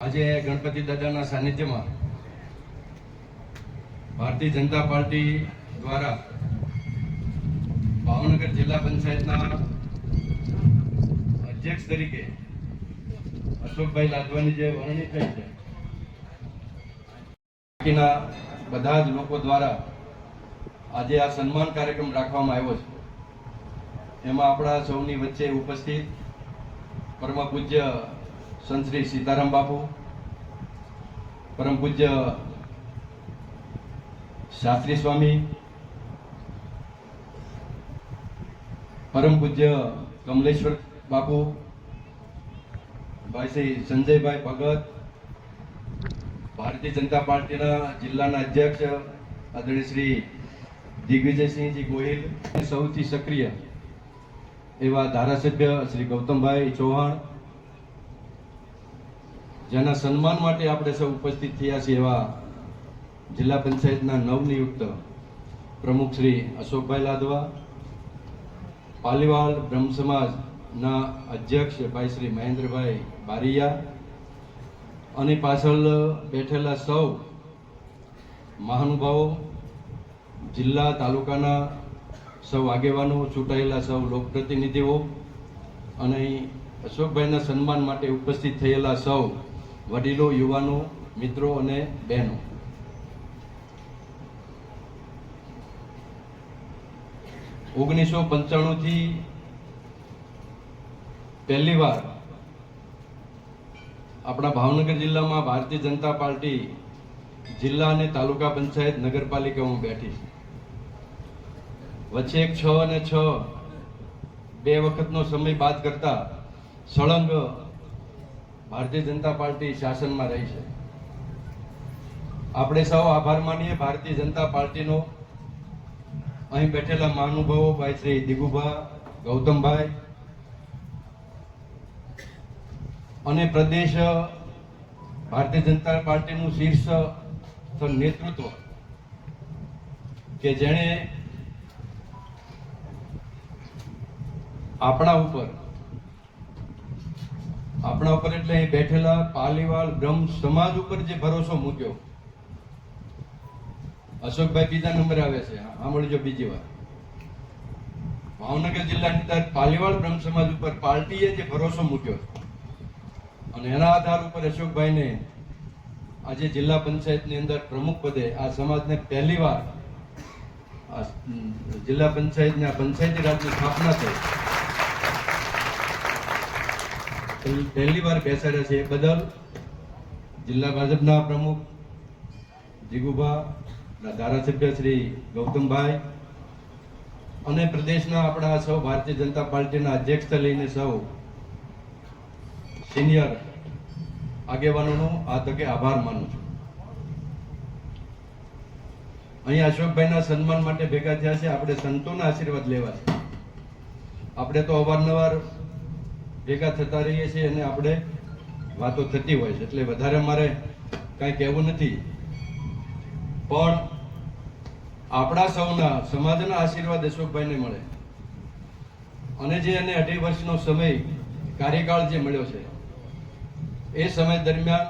આજે ગણપતિ દાદાના સાનિધ્યમાં ભારતીય જનતા પાર્ટી દ્વારા ભાવનગર જિલ્લા પંચાયતના અધ્યક્ષ તરીકે અશોકભાઈ લાદવાની જે વરણી થઈ છે, બાકીના બધા જ લોકો દ્વારા આજે આ સન્માન કાર્યક્રમ રાખવામાં આવ્યો છે. એમાં આપણા સૌની વચ્ચે ઉપસ્થિત પરમ પૂજ્ય સંત શ્રી સીતારામ બાપુ, પરમ પૂજ્ય શાસ્ત્રી સ્વામી, પરમ પૂજ્ય કમલેશ્વર બાપુ, ભાઈ શ્રી સંજયભાઈ ભગત, ભારતીય જનતા પાર્ટીના જિલ્લાના અધ્યક્ષ આદરણીય શ્રી દિગ્વિજયસિંહજી ગોહિલ, સૌથી સક્રિય એવા ધારાસભ્ય શ્રી ગૌતમભાઈ ચૌહાણ, જેના સન્માન માટે આપણે સૌ ઉપસ્થિત થયા છીએ એવા જિલ્લા પંચાયતના નવનિયુક્ત પ્રમુખ શ્રી અશોકભાઈ લાદવા, પાલીવાલ બ્રહ્મ સમાજના અધ્યક્ષ ભાઈ શ્રી મહેન્દ્રભાઈ બારિયા, અને પાછળ બેઠેલા સૌ મહાનુભાવો, જિલ્લા તાલુકાના સૌ આગેવાનો, ચૂંટાયેલા સૌ લોકપ્રતિનિધિઓ અને અશોકભાઈના સન્માન માટે ઉપસ્થિત થયેલા સૌ વડીલો, યુવાનો, મિત્રો અને બહેનો, ઓગણીસો 95 થી પહેલી વાર આપણા ભાવનગર જિલ્લામાં ભારતીય જનતા પાર્ટી જિલ્લા અને તાલુકા પંચાયત નગરપાલિકામાં બેઠી છે. વચ્ચે 6 અને 6 બે વખતનો સમય બાદ કરતા સળંગ ભારતીય જનતા પાર્ટી શાસનમાં રહી છે. આપણે સૌ આભાર માનીએ ભારતીય જનતા પાર્ટીનો. અહીં બેઠેલા મહાનુભાવો ભાઈ શ્રી દિગુભા, ગૌતમભાઈ અને પ્રદેશ ભારતીય જનતા પાર્ટીનું શીર્ષ નેતૃત્વ કે જેણે આપણા ઉપર એટલે અહીં બેઠેલા પાલીવાલ બ્રહ્મ સમાજ ઉપર જે ભરોસો મૂક્યો. અશોકભાઈ બીજા નંબરે આવે છે, સાંભળજો બીજી વાર. ભાવનગર જિલ્લાની અંદર પાલીવાલ બ્રહ્મ સમાજ ઉપર પાર્ટીએ જે ભરોસો મૂક્યો અને એના આધાર ઉપર અશોકભાઈને આજે જિલ્લા પંચાયતની અંદર પ્રમુખ પદે આ સમાજને પહેલી વાર જિલ્લા પંચાયતના પંચાયતી રાજની સ્થાપના થઈ પહેલી વાર બેસાડ્યા છે. એ બદલ જિલ્લા ભાજપના પ્રમુખ જીગુભા, ધારાસભ્ય શ્રી ગૌતમભાઈ અને પ્રદેશના આપણા સૌ ભારતીય જનતા પાર્ટીના અધ્યક્ષથી લઈને સૌ સિનિયર આગેવાનોનો આ તકે આભાર માનું છું. અહીં અશોકભાઈના સન્માન માટે ભેગા થયા છે. આપણે સંતોના આશીર્વાદ લેવા છે. આપણે તો અવારનવાર ભેગા થતા રહીએ છીએ અને આપણે વાતો થતી હોય છે, એટલે વધારે મારે કાંઈ કહેવું નથી. પણ આપણા સૌના સમાજના આશીર્વાદ અશોકભાઈને મળે અને જે એને 2.5 વર્ષનો સમય કાર્યકાળ જે મળ્યો છે, એ સમય દરમિયાન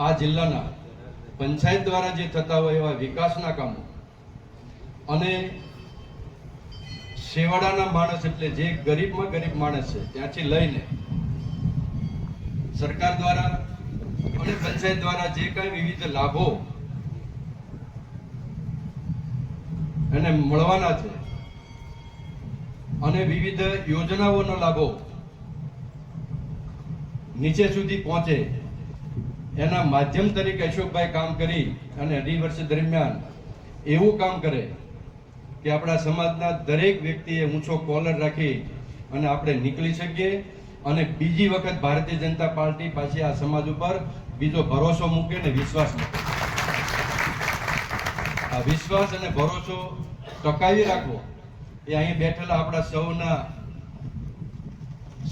આ જિલ્લાના પંચાયત દ્વારા જે થતા હોય એવા વિકાસના કામો અને છેવાડાના માણસ એટલે જે ગરીબમાં ગરીબ માણસ છે ત્યાંથી લઈને સરકાર દ્વારા અને પંચાયત દ્વારા જે કઈ વિવિધ લાભો એને મળવાના છે અને વિવિધ યોજનાઓનો લાભો નીચે સુધી પહોંચે એના માધ્યમ તરીકે અશોકભાઈ કામ કરી અને 2.5 વર્ષ દરમિયાન એવું કામ કરે કે આપણા સમાજના દરેક વ્યક્તિએ ઊંચો કોલર રાખી અને આપણે નીકળી શકીએ અને બીજી વખત ભારતીય જનતા પાર્ટી પાછી આ સમાજ ઉપર બીજો ભરોસો મૂકે ને વિશ્વાસ મૂકે. આ વિશ્વાસ અને ભરોસો ટકાવી રાખવો એ અહીં બેઠેલા આપણા સૌના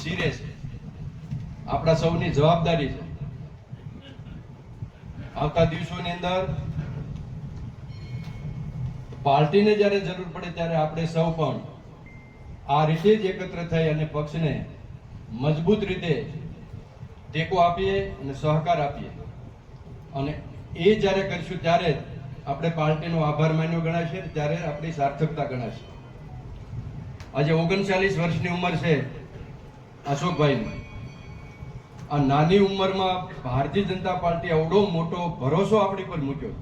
શિરે છે, આપણા સૌની જવાબદારી છે. આવતા દિવસોની અંદર પાર્ટીને જ્યારે જરૂર પડે ત્યારે આપણે સૌ પણ આ રીતે જ એકત્ર થઈ અને પક્ષને મજબૂત રીતે ટેકો આપીએ અને સહકાર આપીએ, અને એ જ્યારે કરીશું ત્યારે જ આપણે પાર્ટીનો આભાર માન્યો ગણાશે, ત્યારે આપણી સાર્થકતા ગણાશે. આજે 39 વર્ષની ઉંમર છે અશોકભાઈની. આ નાની ઉંમરમાં ભારતીય જનતા પાર્ટી આવડો મોટો ભરોસો આપણી પર મૂક્યો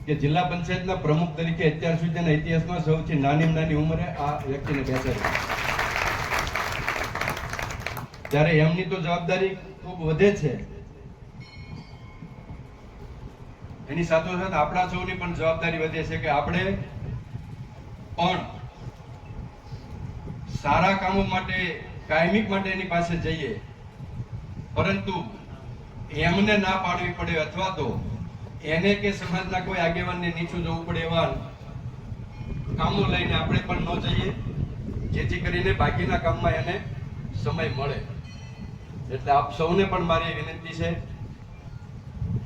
કે જિલ્લા પંચાયતના પ્રમુખ તરીકે અત્યાર સુધીના ઇતિહાસમાં સૌથી નાની ઉંમરે આ વ્યક્તિને બેસાડી. ત્યારે એમની તો જવાબદારી ખૂબ વધે છે, એની સાથોસાથ આપણા સૌની પણ જવાબદારી વધે છે કે આપણે પણ સારા કામો માટે કાયમિક માટે એની પાસે જઈએ, પરંતુ એમને ના પાડવી પડે અથવા તો એને કે સમાજના કોઈ આગેવાનને નીચું જવું પડે એવા કામો લઈને આપણે પણ ન જઈએ, જેથી કરીને બાકીના કામમાં એને સમય મળે. એટલે આપ સૌને પણ મારી વિનંતી છે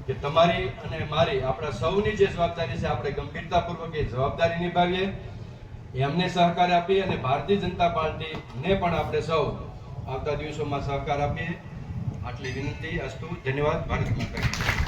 કે તમારી અને મારી, આપણા સૌની જે જવાબદારી છે આપણે ગંભીરતાપૂર્વક એ જવાબદારી નિભાવીએ, એમને સહકાર આપીએ અને ભારતીય જનતા પાર્ટીને પણ આપણે સૌ આવતા દિવસોમાં સહકાર આપીએ. આટલી વિનંતી. અસ્તુ. ધન્યવાદ. ભારત માતા.